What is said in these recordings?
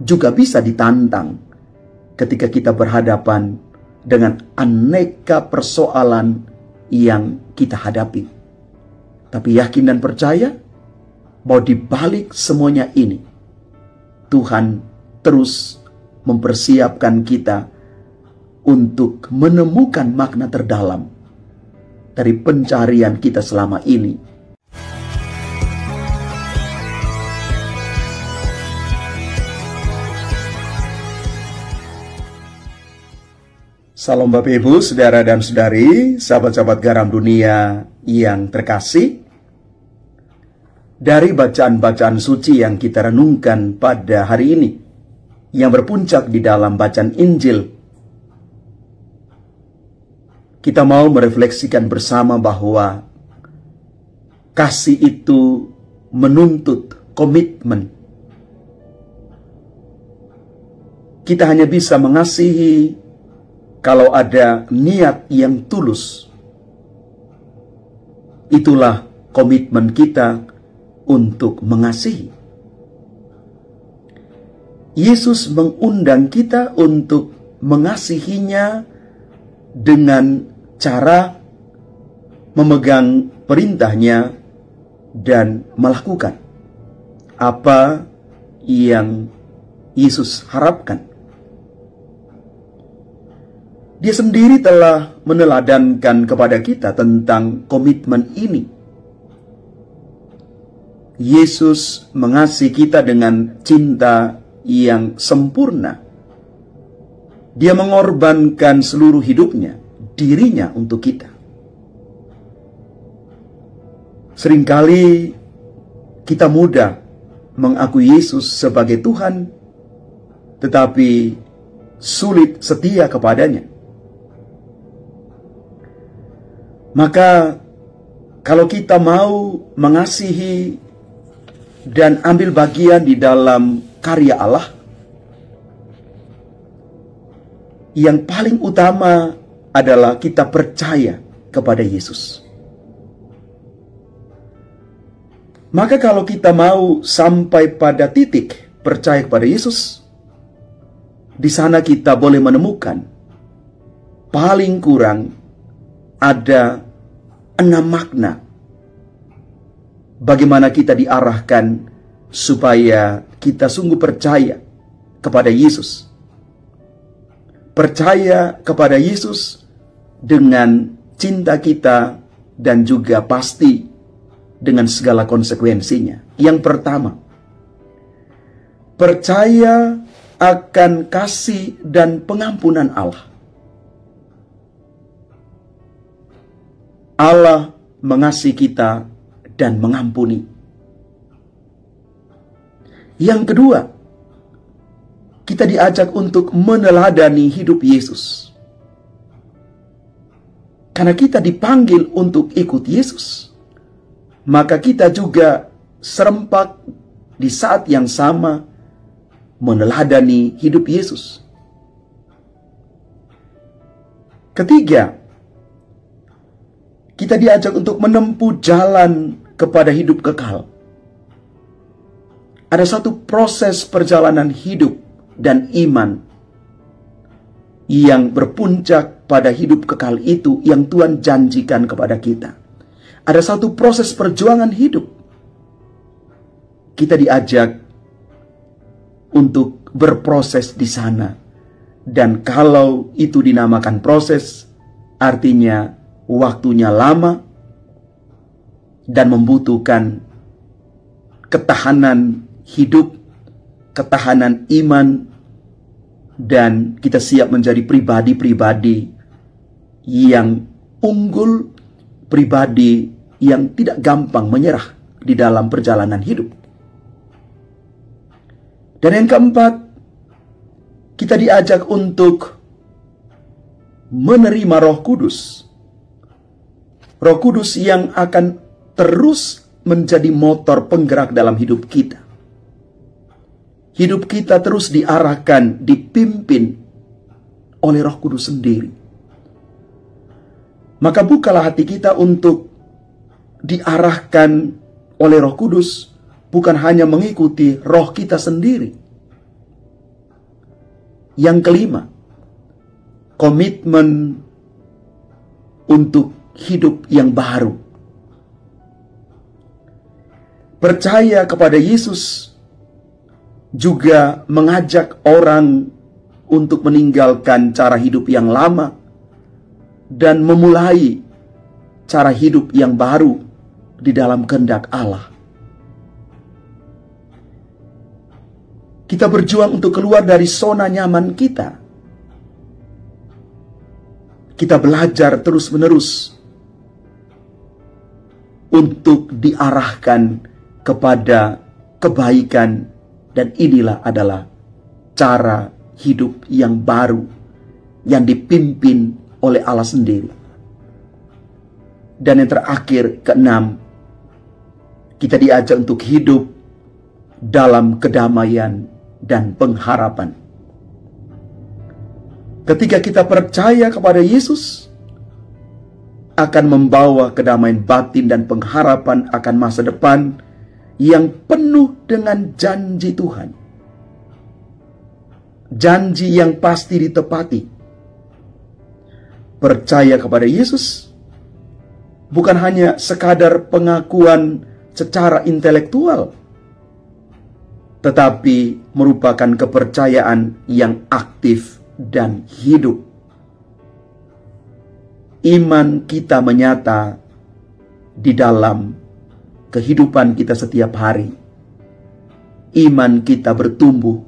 juga bisa ditantang ketika kita berhadapan dengan aneka persoalan yang kita hadapi. Tapi yakin dan percaya bahwa di balik semuanya ini, Tuhan terus mempersiapkan kita untuk menemukan makna terdalam dari pencarian kita selama ini. Salam Bapak Ibu, saudara dan saudari, sahabat-sahabat garam dunia yang terkasih. Dari bacaan-bacaan suci yang kita renungkan pada hari ini, yang berpuncak di dalam bacaan Injil, kita mau merefleksikan bersama bahwa kasih itu menuntut komitmen. Kita hanya bisa mengasihi kalau ada niat yang tulus. Itulah komitmen kita untuk mengasihi. Yesus mengundang kita untuk mengasihinya dengan cara memegang perintahnya dan melakukan apa yang Yesus harapkan. Dia sendiri telah meneladankan kepada kita tentang komitmen ini. Yesus mengasihi kita dengan cinta yang sempurna. Dia mengorbankan seluruh hidupnya, dirinya untuk kita. Seringkali kita mudah mengakui Yesus sebagai Tuhan, tetapi sulit setia kepadanya. Maka kalau kita mau mengasihi dan ambil bagian di dalam karya Allah, yang paling utama adalah kita percaya kepada Yesus. Maka kalau kita mau sampai pada titik percaya kepada Yesus, di sana kita boleh menemukan paling kurang ada 6 makna bagaimana kita diarahkan supaya kita sungguh percaya kepada Yesus. Percaya kepada Yesus dengan cinta kita dan juga pasti dengan segala konsekuensinya. Yang pertama, percaya akan kasih dan pengampunan Allah. Allah mengasihi kita dan mengampuni. Yang kedua, kita diajak untuk meneladani hidup Yesus. Karena kita dipanggil untuk ikut Yesus, maka kita juga serempak di saat yang sama meneladani hidup Yesus. Ketiga, kita diajak untuk menempuh jalan kepada hidup kekal. Ada satu proses perjalanan hidup dan iman yang berpuncak pada hidup kekal itu yang Tuhan janjikan kepada kita. Ada satu proses perjuangan hidup. Kita diajak untuk berproses di sana. Dan kalau itu dinamakan proses, artinya waktunya lama dan membutuhkan ketahanan hidup, ketahanan iman, dan kita siap menjadi pribadi-pribadi yang unggul, pribadi yang tidak gampang menyerah di dalam perjalanan hidup. Dan yang keempat, kita diajak untuk menerima Roh Kudus. Roh Kudus yang akan terus menjadi motor penggerak dalam hidup kita. Hidup kita terus diarahkan, dipimpin oleh Roh Kudus sendiri. Maka bukalah hati kita untuk diarahkan oleh Roh Kudus, bukan hanya mengikuti roh kita sendiri, Yang kelima, komitmen untuk hidup yang baru. Percaya kepada Yesus juga mengajak orang untuk meninggalkan cara hidup yang lama dan memulai cara hidup yang baru di dalam kehendak Allah. Kita berjuang untuk keluar dari zona nyaman kita. Kita belajar terus-menerus untuk diarahkan kepada kebaikan, dan inilah adalah cara hidup yang baru yang dipimpin oleh Allah sendiri. Dan yang terakhir, keenam, kita diajak untuk hidup dalam kedamaian dan pengharapan. Ketika kita percaya kepada Yesus, akan membawa kedamaian batin dan pengharapan akan masa depan yang penuh dengan janji Tuhan. Janji yang pasti ditepati. Percaya kepada Yesus bukan hanya sekadar pengakuan secara intelektual, tetapi merupakan kepercayaan yang aktif dan hidup. Iman kita menyata di dalam kehidupan kita setiap hari. Iman kita bertumbuh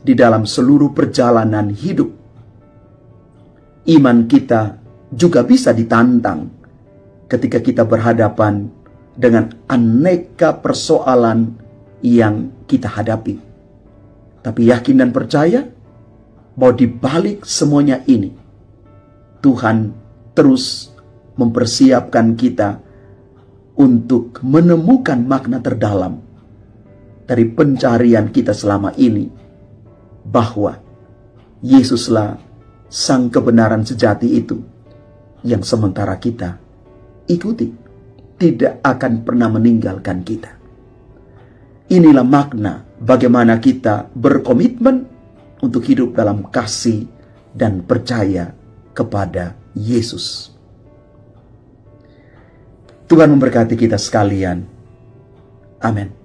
di dalam seluruh perjalanan hidup. Iman kita juga bisa ditantang ketika kita berhadapan dengan aneka persoalan yang kita hadapi. Tapi yakin dan percaya bahwa di balik semuanya ini, Tuhan terus mempersiapkan kita untuk menemukan makna terdalam dari pencarian kita selama ini, bahwa Yesuslah sang kebenaran sejati itu yang sementara kita ikuti, tidak akan pernah meninggalkan kita. Inilah makna bagaimana kita berkomitmen untuk hidup dalam kasih dan percaya kepada Yesus. Tuhan memberkati kita sekalian. Amin.